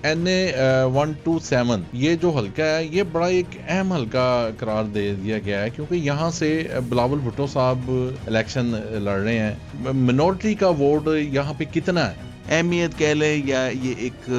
NA-127 یہ جو حلقہ ہے یہ بڑا ایک اہم حلقہ قرار دے دیا گیا ہے کیونکہ یہاں سے بلاول بھٹو صاحب الیکشن لڑ رہے ہیں. منورٹی کا ووٹ یہاں پہ کتنا ہے؟ اہمیت کہہ لیں یا یہ ایک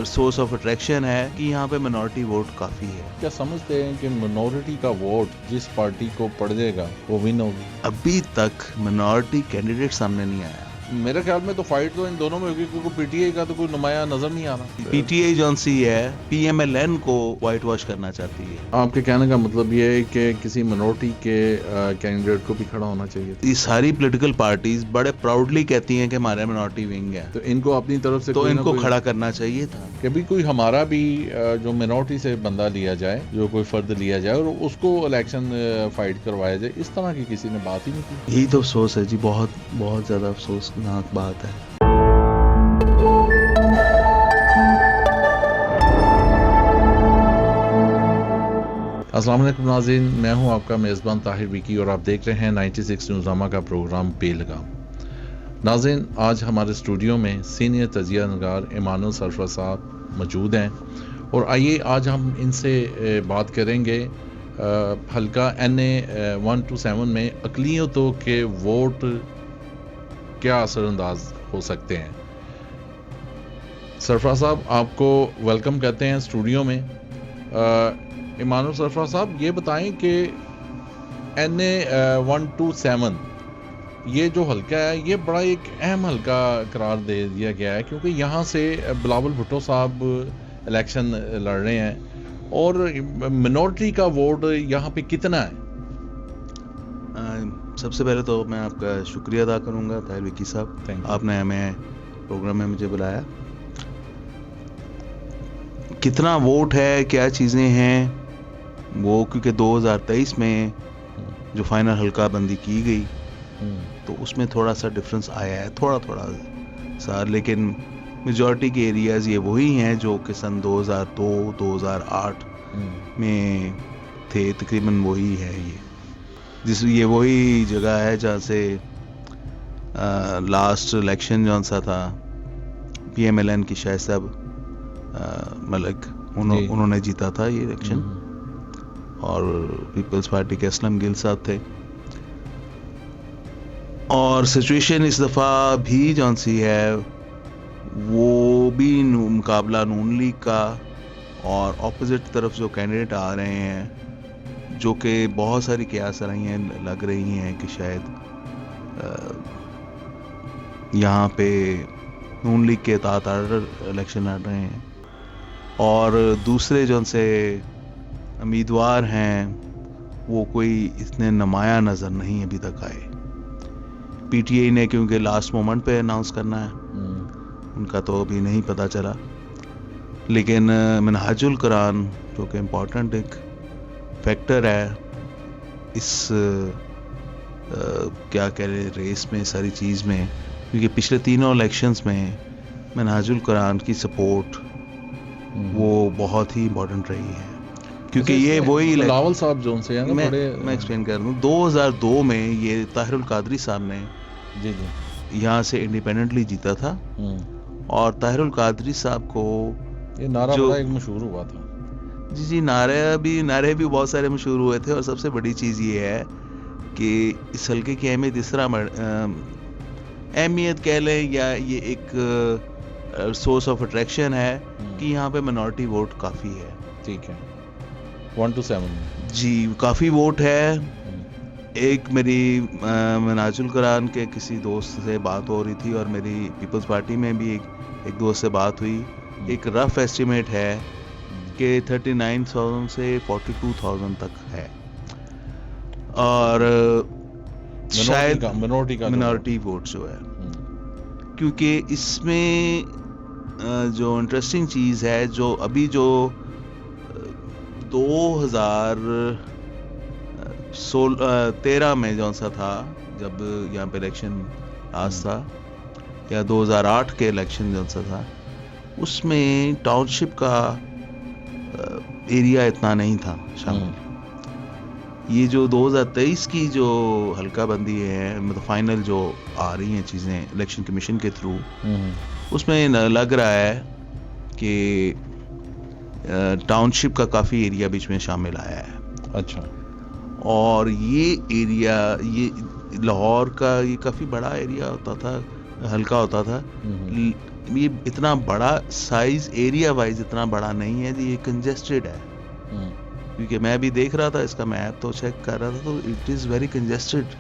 سورس آف اٹریکشن ہے کہ یہاں پہ منورٹی ووٹ کافی ہے. کیا سمجھتے ہیں کہ منورٹی کا ووٹ جس پارٹی کو پڑ جائے گا وہ ون ہوگی؟ ابھی تک منورٹی کینڈیڈیٹ سامنے نہیں آیا. میرے خیال میں تو فائٹ تو ان دونوں میں ہوگی کیونکہ پی ٹی آئی کا تو کوئی نمایاں نظر نہیں آ رہا. پی ٹی آئی جون سی ہے PMLN کو وائٹ واش کرنا چاہتی ہے. آپ کے کہنے کا مطلب یہ ہے کہ کسی منورٹی کے کینڈیڈیٹ کو بھی کھڑا ہونا چاہیے تھا. یہ ساری پولیٹیکل پارٹیز بڑے پراؤڈلی کہتی ہیں کہ ہمارے منورٹی ونگ ہے تو ان کو اپنی طرف سے تو کوئی ان نہ کو کوئی کھڑا کرنا چاہیے تھا. کبھی کوئی ہمارا بھی جو منورٹی سے بندہ لیا جائے جو کوئی فرد لیا جائے اور اس کو الیکشن فائٹ کروایا جائے. اس طرح کی کسی نے بات ہی نہیں کی. یہی تو افسوس ہے جی, بہت بہت زیادہ افسوسناک بات ہے. السلام علیکم ناظرین, میں ہوں آپ کا میزبان طاہر وکی اور آپ دیکھ رہے ہیں 96 نیوزنامہ کا پروگرام بے لگام. ناظرین, آج ہمارے اسٹوڈیو میں سینئر تجزیہ نگار ایمانویل سرفراز صاحب موجود ہیں اور آئیے آج ہم ان سے بات کریں گے حلقہ NA-127 میں اقلیتوں کے ووٹ کیا اثر انداز ہو سکتے ہیں. سرفراز صاحب آپ کو ویلکم کہتے ہیں اسٹوڈیو میں. ایمانویل سرفراز صاحب یہ بتائیں کہ NA-127 یہ جو حلقہ ہے یہ بڑا ایک اہم حلقہ قرار دے دیا گیا ہے کیونکہ یہاں سے بلاول بھٹو صاحب الیکشن لڑ رہے ہیں اور منورٹی کا ووٹ یہاں پہ کتنا ہے؟ سب سے پہلے تو میں آپ کا شکریہ ادا کروں گا طاہر وکی صاحب, آپ نے ہمیں پروگرام میں مجھے بلایا. کتنا ووٹ ہے, کیا چیزیں ہیں وہ, کیونکہ 2023 میں جو فائنل حلقہ بندی کی گئی تو اس میں تھوڑا سا ڈفرنس آیا ہے, تھوڑا سا, لیکن میجورٹی کے ایریاز یہ وہی ہیں جو کہ سن 2002-2008 میں تھے, تقریباً وہی ہے. یہ وہی جگہ ہے جہاں سے لاسٹ الیکشن جون سا تھا PMLN کی شاہ صاحب ملک انہوں نے جیتا تھا یہ الیکشن, اور پیپلز پارٹی کے اسلم گل صاحب تھے. اور سچویشن اس دفعہ بھی جون سی ہے وہ بھی مقابلہ نون لیگ کا, اور اپوزٹ طرف جو کینڈیڈیٹ آ رہے ہیں جو کہ بہت ساری قیاس رائیاں لگ رہی ہیں کہ شاید یہاں پہ نون لیگ کے تحت الیکشن لڑ رہے ہیں, اور دوسرے جو ان سے امیدوار ہیں وہ کوئی اتنے نمایاں نظر نہیں ابھی تک آئے. PTI نے کیونکہ لاسٹ مومنٹ پہ اناؤنس کرنا ہے, ان کا تو ابھی نہیں پتہ چلا, لیکن منہاج القرآن جو کہ امپورٹنٹ ایک فیکٹر ہے اس کیا کہہ رہے ریس میں, ساری چیز میں, کیونکہ پچھلے تینوں الیکشنز میں منہاج القرآن کی سپورٹ وہ بہت ہی امپورٹنٹ رہی ہے, کیونکہ یہ وہی بلاول صاحب جون سے ہیں. میں ایکسپلین کر دوں, 2002 میں یہ طاہر القادری صاحب نے یہاں سے انڈیپینڈنٹلی جیتا تھا, اور طاہر القادری صاحب کو یہ نعرہ بڑا ایک مشہور ہوا تھا. جی نعرے بھی بہت سارے مشہور ہوئے تھے, اور سب سے بڑی چیز یہ ہے کہ اس حلقے کی اہمیت اس طرح اہمیت کہہ لیں یا یہ ایک سورس آف اٹریکشن ہے کہ یہاں پہ منورٹی ووٹ کافی ہے. ٹھیک ہے, 127 جی کافی ووٹ ہے. ایک میری منہاج القرآن کے کسی دوست سے بات ہو رہی تھی, اور میری پیپلز پارٹی میں بھی ایک دوست سے بات ہوئی, ایک رف ایسٹیمیٹ ہے کہ 39,000 سے 42,000 تک ہے, اور شاید منورٹی ووٹ جو ہے, کیونکہ اس میں جو انٹرسٹنگ چیز ہے جو ابھی جو 2013 میں جو سا تھا جب یہاں پہ الیکشن پاس تھا, یا 2008 کے الیکشن جو سا تھا, اس میں ٹاؤن شپ کا ایریا اتنا نہیں تھا شامل. یہ جو 2023 کی جو حلقہ بندی ہے, مطلب فائنل جو آ رہی ہیں چیزیں الیکشن کمیشن کے تھرو, اس میں لگ رہا ہے کہ ٹاؤن شپ کا کافی ایریا بیچ میں شامل آیا ہے. اچھا. اور یہ ایریا یہ لاہور کا یہ کافی بڑا ایریا ہوتا تھا, ہلکا ہوتا تھا. یہ اتنا بڑا سائز ایریا وائز اتنا بڑا نہیں ہے, یہ کنجسٹڈ ہے. کیونکہ میں بھی دیکھ رہا تھا اس کا میپ تو چیک کر رہا تھا تو اٹ از ویری کنجسٹڈ.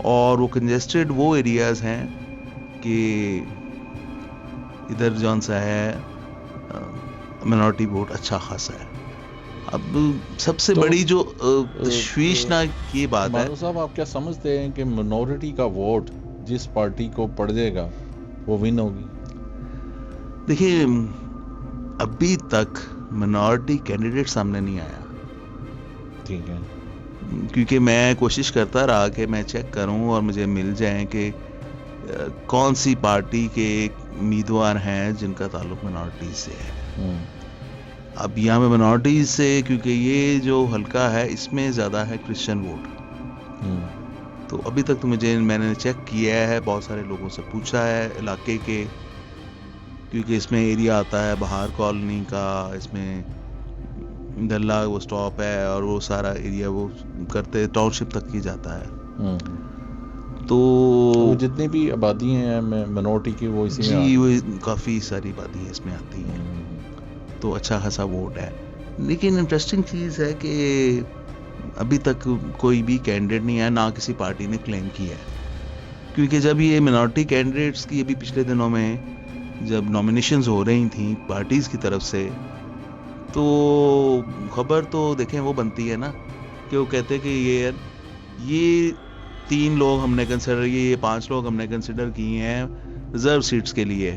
اور وہ کنجسٹڈ وہ ایریاز ہیں کہ ادھر جون سا ہے منارٹی ووٹ اچھا خاصا ہے. اب سب سے بڑی جو تشویشناک یہ بات ہے صاحب, آپ کیا سمجھتے ہیں کہ منورٹی کا ووٹ جس پارٹی کو پڑ جائے گا وہ ون ہوگی؟ دیکھیے ابھی تک منارٹی کینڈیڈیٹ سامنے نہیں آیا. ٹھیک ہے. کیونکہ میں کوشش کرتا رہا کہ میں چیک کروں اور مجھے مل جائیں کہ کون سی پارٹی کے امیدوار ہیں جن کا تعلق منارٹی سے ہے. اب یہاں میں منارٹیز سے, کیونکہ یہ جو حلقہ ہے اس میں زیادہ ہے کرسچن ووٹ, تو ابھی تک تو میں نے چیک کیا ہے, بہت سارے لوگوں سے پوچھا ہے علاقے کے, کیونکہ اس میں ایریا آتا ہے بہار کالونی کا, اس میں دلہ وہ سٹاپ ہے اور وہ سارا ایریا وہ کرتے ٹاؤن شپ تک ہی جاتا ہے. تو جتنی بھی آبادی ہیں منورٹی کی وہ اسی میں جی وہ کافی ساری آبادی اس میں آتی ہیں, تو اچھا خاصا ووٹ ہے. لیکن انٹرسٹنگ چیز ہے کہ ابھی تک کوئی بھی کینڈیڈیٹ نہیں ہے, نہ کسی پارٹی نے کلیم کیا ہے. کیونکہ جب یہ منارٹی کینڈیڈیٹس کی ابھی پچھلے دنوں میں جب نامینیشنز ہو رہی تھیں پارٹیز کی طرف سے, تو خبر تو دیکھیں وہ بنتی ہے نا کہ وہ کہتے کہ یہ 3 لوگ ہم نے کنسیڈر کیے, یہ 5 لوگ ہم نے کنسیڈر کیے ہیں ریزرو سیٹس کے لیے,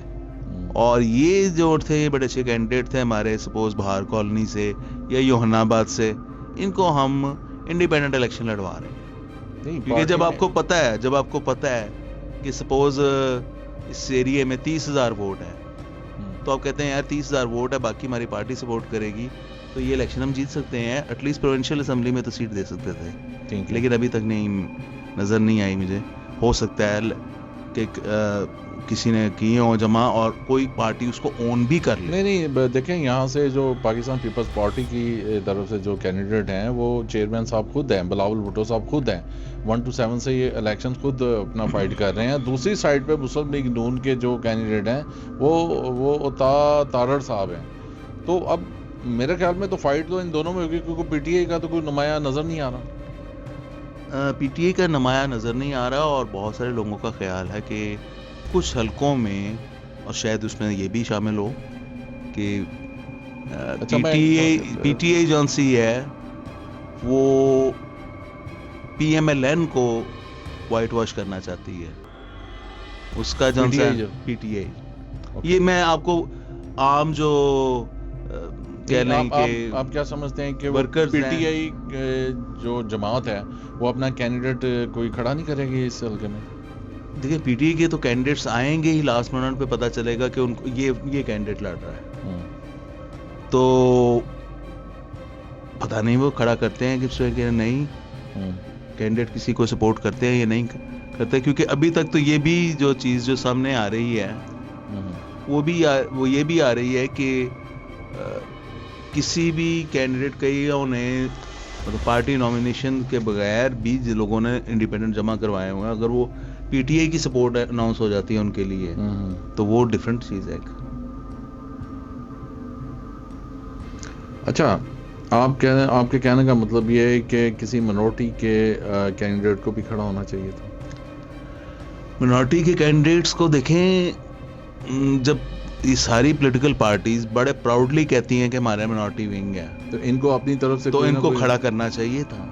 اور یہ جو تھے بڑے اچھے کینڈیڈیٹ تھے ہمارے سپوز بہار کالونی سے یا یوحنا آباد سے, ان کو ہم انڈیپینڈنٹ الیکشن لڑوا رہے ہیں. کیونکہ جب آپ کو پتہ ہے کہ سپوز اس ایریے میں 30,000 ووٹ ہے, تو آپ کہتے ہیں یار 30,000 ووٹ ہے, باقی ہماری پارٹی سپورٹ کرے گی تو یہ الیکشن ہم جیت سکتے ہیں, ایٹ لیسٹ پروونشل اسمبلی میں تو سیٹ دے سکتے تھے. لیکن ابھی تک نظر نہیں آئی مجھے. ہو سکتا ہے کہ کسی نے کیے ہوں جمع اور کوئی پارٹی اس کو اون بھی کر لے. نہیں دیکھیں, یہاں سے جو پاکستان پیپلز پارٹی کی طرف سے جو کینڈیڈیٹ ہیں وہ چیئرمین صاحب خود ہیں, بلاول بھٹو صاحب خود ہیں, 1 to 7 سے یہ الیکشن خود اپنا فائٹ کر رہے ہیں. دوسری سائڈ پہ مسلم لیگ نون کے جو کینڈیڈیٹ ہیں وہ عطا تارڑ صاحب ہیں. تو اب میرے خیال میں تو فائٹ تو ان دونوں میں ہوگی, کیونکہ پی ٹی آئی کا تو کوئی نمایاں نظر نہیں آ رہا. پی ٹی آئی کا نمایاں نظر نہیں آ رہا, اور بہت سارے لوگوں کا خیال ہے کہ کچھ حلقوں میں, اور شاید اس میں یہ بھی شامل ہو کہ پی ٹی آئی جون سی ہے وہ پی ایم ایل این کو وائٹ واش کرنا چاہتی ہے. اس کا جون سا پی ٹی آئی, یہ میں آپ کو عام جو کہہ لیں کہ آپ کیا سمجھتے ہیں کہ پی ٹی آئی جو جماعت ہے وہ اپنا کینڈیڈیٹ کوئی کھڑا نہیں کرے گی اس حلقے میں؟ دیکھیں پی ٹی آئی کے تو کینڈیڈیٹس آئیں گے ہی, لاسٹ منٹ پہ پتہ چلے گا کہ ان کو یہ کینڈیڈیٹ لڑ رہا ہے, تو پتہ نہیں وہ کھڑا کرتے ہیں کہ نہیں کینڈیڈیٹ کسی کو سپورٹ کرتے ہیں یا نہیں کرتے. کیونکہ ابھی تک تو یہ بھی جو چیز جو سامنے آ رہی ہے وہ یہ بھی آ رہی ہے کہ کسی بھی کینڈیڈیٹ کئیوں نے پارٹی نامینیشن کے بغیر بھی جو لوگوں نے انڈیپینڈنٹ جمع کروائے ہوئے ہیں, اگر وہ پی ٹی آئی کی سپورٹ اناؤنس ہو جاتی ہے ان کے لیے تو وہ ڈیفرنٹ چیز ہے. اچھا, آپ کے کہنے کا مطلب یہ ہے کہ کسی منورٹی کے کینڈیڈیٹ کو بھی کھڑا ہونا چاہیے تھا. منورٹی کے کینڈیڈیٹس کو دیکھیں, جب یہ ساری پولیٹیکل پارٹیز بڑے پراؤڈلی کہتی ہیں کہ ہمارے منورٹی ونگ ہے, تو ان کو اپنی طرف سے تو ان کو کھڑا کرنا چاہیے تھا.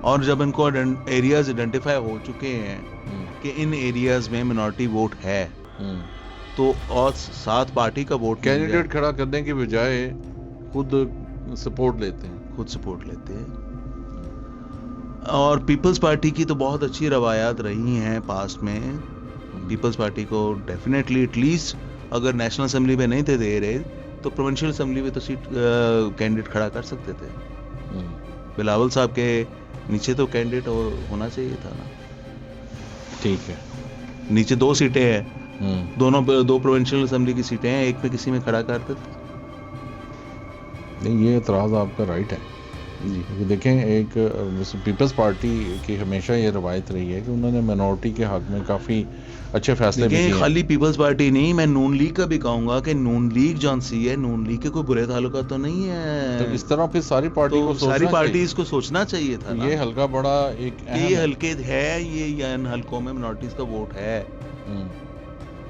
اور جب ان کو ایریاز آئیڈینٹیفائی ہو چکے ہیں کہ ان ایریاز میں منورٹی ووٹ ہے, تو اور ساتھ پارٹی کا ووٹ کینڈیڈیٹ کھڑا کرنے کے بجائے خود سپورٹ لیتے ہیں. اور پیپلز پارٹی کی تو بہت اچھی روایات رہی ہیں پاسٹ میں. پیپلز پارٹی کو ڈیفینیٹلی ایٹ لیسٹ اگر نیشنل اسمبلی میں نہیں تھے دے رہے تو پروونشل اسمبلی میں تو سیٹ کینڈیڈیٹ کھڑا کر سکتے تھے. بلاول صاحب کے نیچے تو کینڈیڈیٹ ہونا چاہیے تھا نا. ٹھیک ہے, نیچے 2 سیٹیں ہیں, دو پروونشل اسمبلی کی سیٹیں ہیں, ایک میں کسی میں کھڑا کر دیتے. نہیں, یہ اعتراض آپ کا رائٹ ہے جی. دیکھیں, ایک پیپلز پارٹی کی ہمیشہ یہ روایت رہی ہے کہ انہوں نے منورٹی کے حق میں کافی اچھے فیصلے بھی کیے. خالی پیپلز پارٹی نہیں, میں نون لیگ کا بھی کہوں گا کہ نون لیگ جون سی ہے, نون لیگ کے کوئی برے تعلقات تو نہیں ہے. تو اس طرح پھر ساری پارٹی کو ساری پارٹیز کو سوچنا چاہیے تھا. یہ حلقہ بڑا ایک یہ حلقے ہے, یہ ان حلقوں میں منورٹیز کا ووٹ ہے.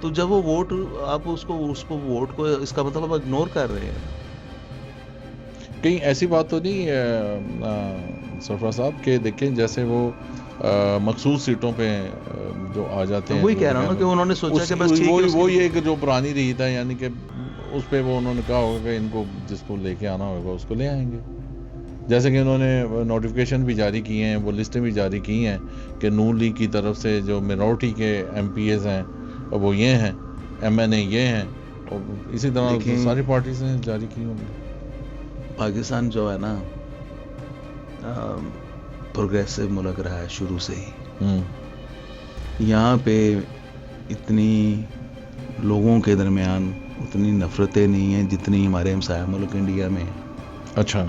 تو جب وہ ووٹ آپ اس کو ووٹ کو, اس کا مطلب آپ اگنور کر رہے ہیں. کہیں ایسی بات تو نہیں سرفراز صاحب کہ دیکھیں جیسے وہ مخصوص سیٹوں پہ جو آ جاتے ہیں, وہی کہہ رہا ہوں نا کہ انہوں نے سوچا کہ بس ٹھیک ہے, وہ یہ جو پرانی رہی تھا, یعنی کہ اس پہ وہ انہوں نے کہا ہوگا کہ ان کو جس کو لے کے آنا ہوگا اس کو لے آئیں گے. جیسے کہ انہوں نے نوٹیفیکیشن بھی جاری کیے ہیں, وہ لسٹیں بھی جاری کی ہیں کہ نون لیگ کی طرف سے جو منورٹی کے ایم پی ایز ہیں وہ یہ ہیں, ایم این اے یہ ہیں, اور اسی طرح ساری پارٹیز نے جاری کی ہوں گی. پاکستان جو ہے نا پروگریسو ملک رہا ہے شروع سے ہی. یہاں پہ اتنی لوگوں کے درمیان اتنی نفرتیں نہیں ہیں جتنی ہمارے ہمسایہ ملک انڈیا میں ہیں. اچھا.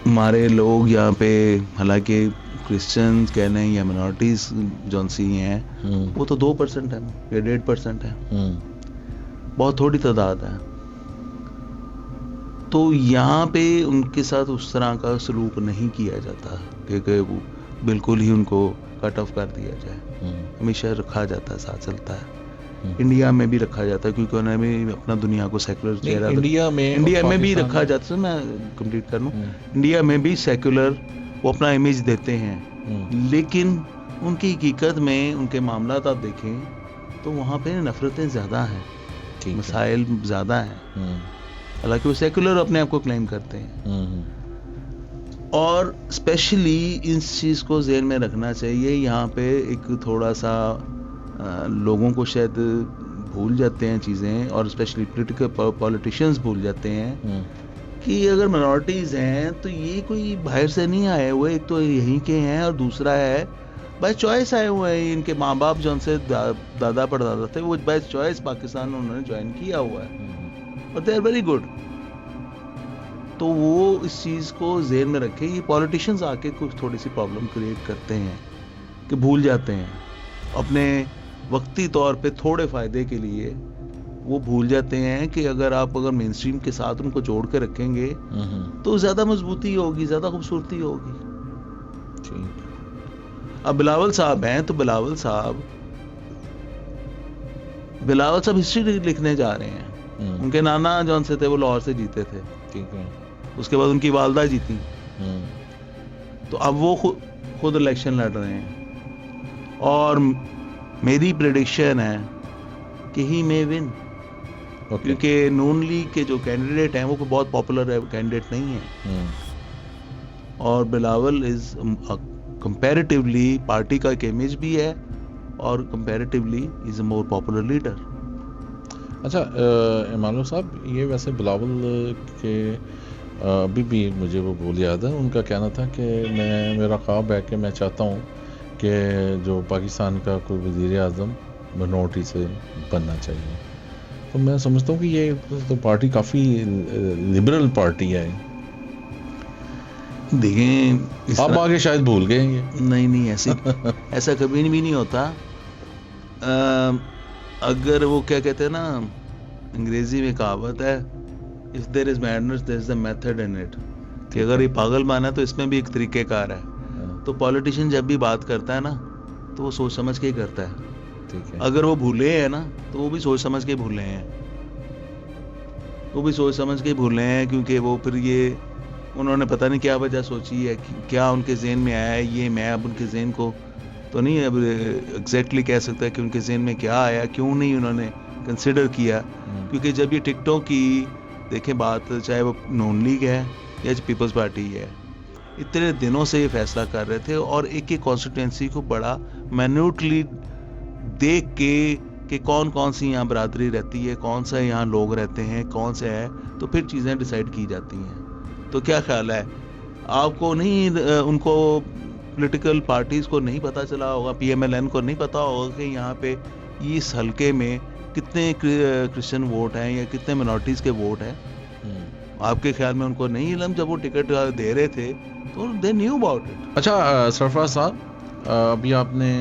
ہمارے لوگ یہاں پہ حالانکہ کرسچنز کہہ لیں یا منورٹیز جون سی ہیں, وہ تو 2% ہیں یا 1.5% ہیں, بہت تھوڑی تعداد ہے. تو یہاں پہ ان کے ساتھ اس طرح کا سلوک نہیں کیا جاتا کہ وہ بالکل ہی ان کو کٹ آف کر دیا جائے. ہمیشہ رکھا جاتا ہے, ساتھ چلتا ہے. انڈیا میں بھی رکھا جاتا ہے کیونکہ انہوں نے بھی اپنا دنیا کو سیکولر چہرہ, انڈیا میں بھی رکھا جاتا ہے. میں کمپلیٹ کر لوں, انڈیا میں بھی سیکولر وہ اپنا امیج دیتے ہیں, لیکن ان کی حقیقت میں ان کے معاملات آپ دیکھیں تو وہاں پہ نفرتیں زیادہ ہیں, مسائل زیادہ ہیں, حالانکہ وہ سیکولر اپنے آپ کو کلیم کرتے ہیں. اور اسپیشلی اس چیز کو ذہن میں رکھنا چاہیے, یہاں پہ ایک تھوڑا سا لوگوں کو شاید بھول جاتے ہیں چیزیں, اور اسپیشلی پولیٹیشینز بھول جاتے ہیں کہ اگر منورٹیز ہیں تو یہ کوئی باہر سے نہیں آئے ہوئے, ایک تو یہیں کے ہیں اور دوسرا ہے بائی چوائس آئے ہوئے ہیں. ان کے ماں باپ جو ان سے دادا پردادا تھے وہ بائی چوائس پاکستان انہوں نے جوائن کیا ہوا ہے, اور دے آر ویری گڈ. تو وہ اس چیز کو ذہن میں رکھے. یہ پولیٹیشینز آ کے کچھ تھوڑی سی پرابلم کریٹ کرتے ہیں کہ بھول جاتے ہیں اپنے وقتی طور پہ تھوڑے فائدے کے لیے, وہ بھول جاتے ہیں کہ اگر مین اسٹریم کے ساتھ ان کو جوڑ کے رکھیں گے تو زیادہ مضبوطی ہوگی, زیادہ خوبصورتی ہوگی. اب بلاول صاحب ہیں تو بلاول صاحب ہسٹری لکھنے جا رہے ہیں. ان کے نانا جون سے تھے وہ لاہور سے جیتے تھے, اس کے بعد ان کی والدہ جیتی, تو اب وہ خود الیکشن لڑ رہے ہیں, اور میری پریڈکشن ہے کہ ہی میں ون, کیونکہ نون لیگ کے جو کینڈیڈیٹ ہیں وہ بہت پاپولر کینڈیڈیٹ نہیں ہیں, اور بلاول از کمپیریٹیولی پارٹی کا ایک امیج بھی ہے, اور کمپیریٹیولی از اے مور پاپولر لیڈر. اچھا ایمانویل صاحب, یہ ویسے بلاول کے ابھی بھی مجھے وہ بول یاد ہے, ان کا کہنا تھا کہ میرا خواب ہے کہ میں چاہتا ہوں کہ جو پاکستان کا کوئی وزیر اعظم منورٹی سے بننا چاہیے. تو میں سمجھتا ہوں کہ یہ تو پارٹی کافی لبرل پارٹی ہے. دیکھیں آپ آگے شاید بھول گئے ہیں. نہیں ایسا کبھی بھی نہیں ہوتا. اگر وہ کیا کہتے ہیں نا, انگریزی میں کہاوت ہے if there is madness there is a method in it, کہ اگر یہ پاگل مانا ہے تو اس میں بھی ایک طریقہ کار ہے. تو پولیٹیشین جب بھی بات کرتا ہے نا تو وہ سوچ سمجھ کے ہی کرتا ہے. اگر وہ بھولے ہیں نا تو وہ بھی سوچ سمجھ کے بھولے ہیں, کیونکہ وہ پھر یہ انہوں نے پتہ نہیں کیا وجہ سوچی ہے, کیا ان کے ذہن میں آیا ہے. یہ میں اب ان کے ذہن کو تو نہیں اب ایگزیکٹلی کہہ سکتا کہ ان کے ذہن میں کیا آیا, کیوں نہیں انہوں نے کنسیڈر کیا. کیونکہ جب یہ ٹکٹوں کی دیکھیں بات, چاہے وہ نون لیگ ہے یا پیپلز پارٹی ہے, اتنے دنوں سے یہ فیصلہ کر رہے تھے, اور ایک ایک کانسٹیٹوینسی کو بڑا مینوٹلی دیکھ کے کہ کون سی یہاں برادری رہتی ہے, کون سا یہاں لوگ رہتے ہیں, کون سے ہے, تو پھر چیزیں ڈیسائیڈ کی جاتی ہیں. تو کیا خیال ہے آپ کو؟ نہیں ان کو پولیٹیکل پارٹیز کو نہیں پتہ چلا ہوگا, پی ایم ایل این کو نہیں پتہ ہوگا کہ یہاں پہ اس حلقے میں کتنے کرسچن ووٹ ہیں یا کتنے منارٹیز کے ووٹ ہیں. آپ کے خیال میں ان کو نہیں علم جب وہ ٹکٹ دے رہے تھے تو دے نیو اباؤٹ اٹ. اچھا سرفراز صاحب, ابھی آپ نے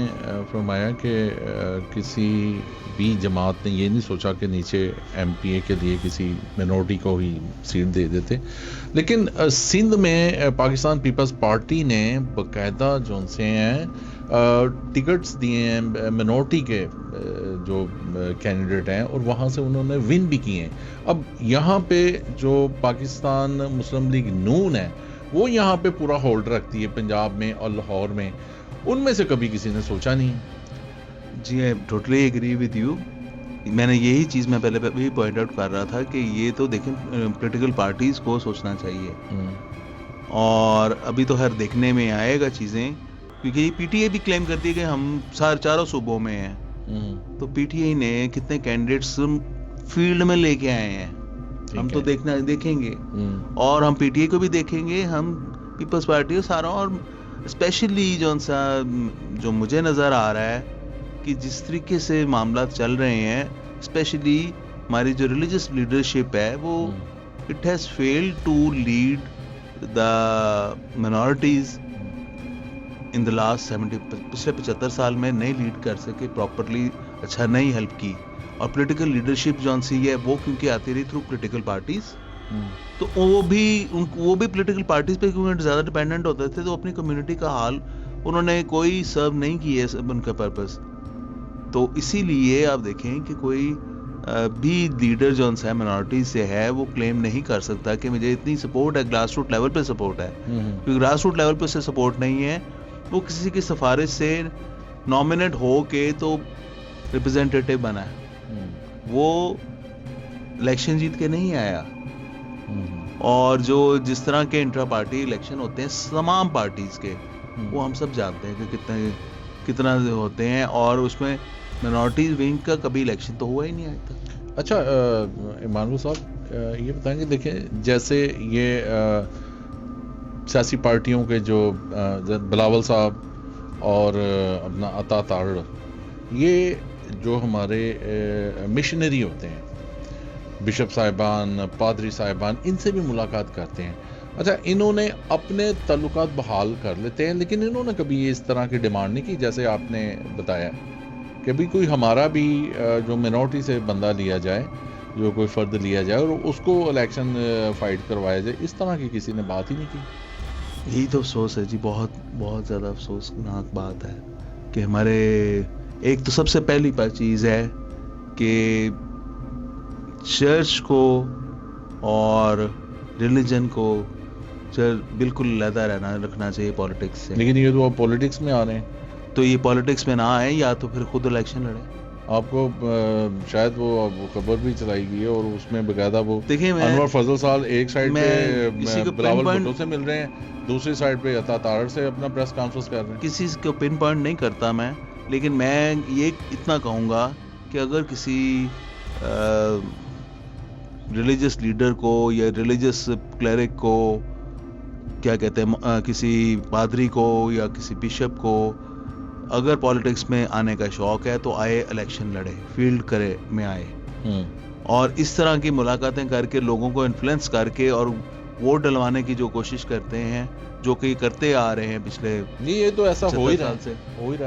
فرمایا کہ کسی بھی جماعت نے یہ نہیں سوچا کہ نیچے ایم پی اے کے لیے کسی منورٹی کو ہی سیٹ دے دیتے, لیکن سندھ میں پاکستان پیپلز پارٹی نے باقاعدہ جو سے ہیں ٹکٹس دیے ہیں منورٹی کے جو کینڈیڈیٹ ہیں, اور وہاں سے انہوں نے ون بھی کیے ہیں. اب یہاں پہ جو پاکستان مسلم لیگ نون ہے وہ یہاں پہ پورا ہولڈ رکھتی ہے پنجاب میں اور لاہور میں, ان میں سے کبھی کسی نے سوچا نہیں. جی I totally agree with you. میں نے یہی چیز میں پہلے بھی پوائنٹ آؤٹ کر رہا تھا کہ یہ تو دیکھیں پولیٹیکل پارٹیز کو سوچنا چاہیے, اور ابھی تو ہر دیکھنے میں آئے گا چیزیں, کیونکہ یہ پی ٹی اے بھی کلیم کرتی ہے کہ ہم چاروں صوبوں میں ہیں, تو پی ٹی اے نے کتنے کینڈیڈیٹس فیلڈ میں لے کے آئے ہیں ہم تو دیکھیں گے, اور ہم پی ٹی اے کو بھی دیکھیں گے, ہم پیپلز پارٹی اور سارا, اور اسپیشلی جو مجھے نظر آ رہا ہے کہ جس طریقے سے معاملات چل رہے ہیں, اسپیشلی ہماری جو ریلیجس لیڈرشپ ہے وہ it has failed to lead the minorities in the last 70 پچھلے 75 سال میں نہیں لیڈ کر سکے پراپرلی, اچھا نہیں ہیلپ کی. اور پولیٹیکل لیڈرشپ جو سی ہے وہ کیونکہ آتی رہی تھرو پولیٹیکل پارٹیز, تو وہ بھی پولیٹیکل پارٹیز پہ کیونکہ زیادہ ڈیپینڈنٹ ہوتے تھے, تو اپنی کمیونٹی کا حال انہوں نے کوئی سرو نہیں کی ہے ان کا پرپز. تو اسی لیے آپ دیکھیں کہ کوئی بھی لیڈر جو ہے منارٹی سے ہے وہ کلیم نہیں کر سکتا کہ مجھے اتنی سپورٹ ہے, گراس روٹ لیول پہ سپورٹ ہے, کیونکہ گراس روٹ لیول پہ سے سپورٹ نہیں ہے. وہ کسی کی سفارش سے نامنیٹ ہو کے تو ریپرزینٹیٹیو بنا ہے, وہ الیکشن جیت کے نہیں آیا. اور جس طرح کے انٹرا پارٹی الیکشن ہوتے ہیں تمام پارٹیز کے, وہ ہم سب جانتے ہیں کہ کتنا ہوتے ہیں, اور اس میں منارٹیز ونگ کا کبھی الیکشن تو ہوا ہی نہیں آج تک. اچھا ایمان صاحب یہ بتائیں گے, دیکھیں جیسے یہ سیاسی پارٹیوں کے جو بلاول صاحب اور اپنا عطا تارڑ, یہ جو ہمارے مشنری ہوتے ہیں, بشپ صاحبان, پادری صاحبان, ان سے بھی ملاقات کرتے ہیں. اچھا انہوں نے اپنے تعلقات بحال کر لیتے ہیں, لیکن انہوں نے کبھی اس طرح کی ڈیمانڈ نہیں کی جیسے آپ نے بتایا کہ بھی کوئی ہمارا بھی جو منورٹی سے بندہ لیا جائے, جو کوئی فرد لیا جائے اور اس کو الیکشن فائٹ کروایا جائے, اس طرح کی کسی نے بات ہی نہیں کی. یہی تو افسوس ہے جی, بہت بہت زیادہ افسوسناک بات ہے کہ ہمارے ایک تو سب سے پہلی چیز ہے کہ چرچ کو اور ریلیجن کو بالکل علیحدہ رکھنا چاہیے پالیٹکس سے. لیکن یہ تو آپ پالیٹکس میں آ رہے ہیں, تو یہ پالیٹکس میں نہ آئے, یا تو پھر خود الیکشن لڑے. آپ کو شاید وہ خبر بھی چلائی گئی ہے اور اس میں باقاعدہ وہ انور فضل صاحب ایک سائڈ پہ بلاول بھٹو سے مل رہے ہیں, دوسری سائڈ پہ عطا تارڑ سے اپنا پریس کانفرنس کر رہے ہیں. کسی کو پن پوائنٹ نہیں کرتا میں, لیکن میں یہ اتنا کہوں گا کہ اگر کسی ریلیجس لیڈر کو یا ریلیجس کلیرک کو, کیا کہتے ہیں, کسی پادری کو یا کسی بشپ کو اگر پالیٹکس میں آنے کا شوق ہے تو آئے, الیکشن لڑے, فیلڈ کرے میں آئے, اور اس طرح کی ملاقاتیں کر کے لوگوں کو انفلوئنس کر کے اور ووٹ ڈلوانے کی جو کوشش کرتے ہیں, جو کہ کرتے آ رہے ہیں پچھلے یہ تو ایسا ہو ہی رہا سے,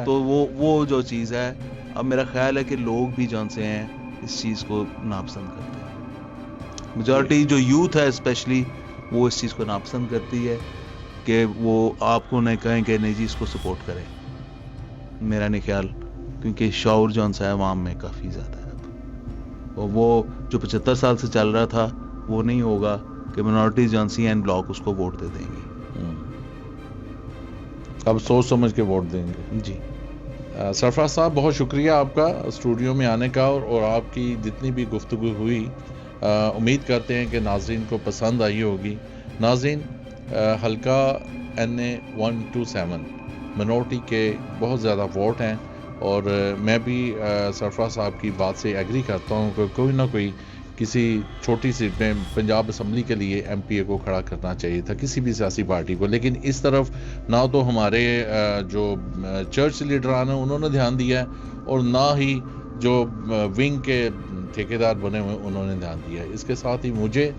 تو وہ جو چیز ہے, اب میرا خیال ہے کہ لوگ بھی جون سے ہیں اس چیز کو ناپسند کرتے ہیں. میجورٹی جو یوتھ ہے اسپیشلی وہ اس چیز کو ناپسند کرتی ہے کہ وہ آپ کو نہیں کہیں کہ نہیں جی اس کو سپورٹ کریں. میرا نہیں خیال, کیونکہ شعور جون سا ہے عوام میں کافی زیادہ ہے اب, اور وہ جو 75 سال سے چل رہا تھا وہ نہیں ہوگا کہ منارٹیز جون سی این بلاک اس کو ووٹ دے دیں گے. اب سوچ سمجھ کے ووٹ دیں گے. جی سرفراز صاحب بہت شکریہ آپ کا اسٹوڈیو میں آنے کا, اور آپ کی جتنی بھی گفتگو ہوئی امید کرتے ہیں کہ ناظرین کو پسند آئی ہوگی. ناظرین, حلقہ NA127 منورٹی کے بہت زیادہ ووٹ ہیں, اور میں بھی سرفراز صاحب کی بات سے ایگری کرتا ہوں کہ کوئی نہ کوئی کسی چھوٹی سیٹ میں پنجاب اسمبلی کے لیے ایم پی اے کو کھڑا کرنا چاہیے تھا کسی بھی سیاسی پارٹی کو، لیکن اس طرف نہ تو ہمارے جو چرچ لیڈران ہیں انہوں نے دھیان دیا ہے، اور نہ ہی جو ونگ کے ٹھیکیدار بنے ہوئے انہوں نے دھیان دیا ہے۔ اس کے ساتھ ہی مجھے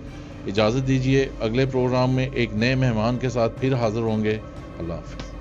اجازت دیجیے، اگلے پروگرام میں ایک نئے مہمان کے ساتھ پھر حاضر ہوں گے۔ اللہ حافظ۔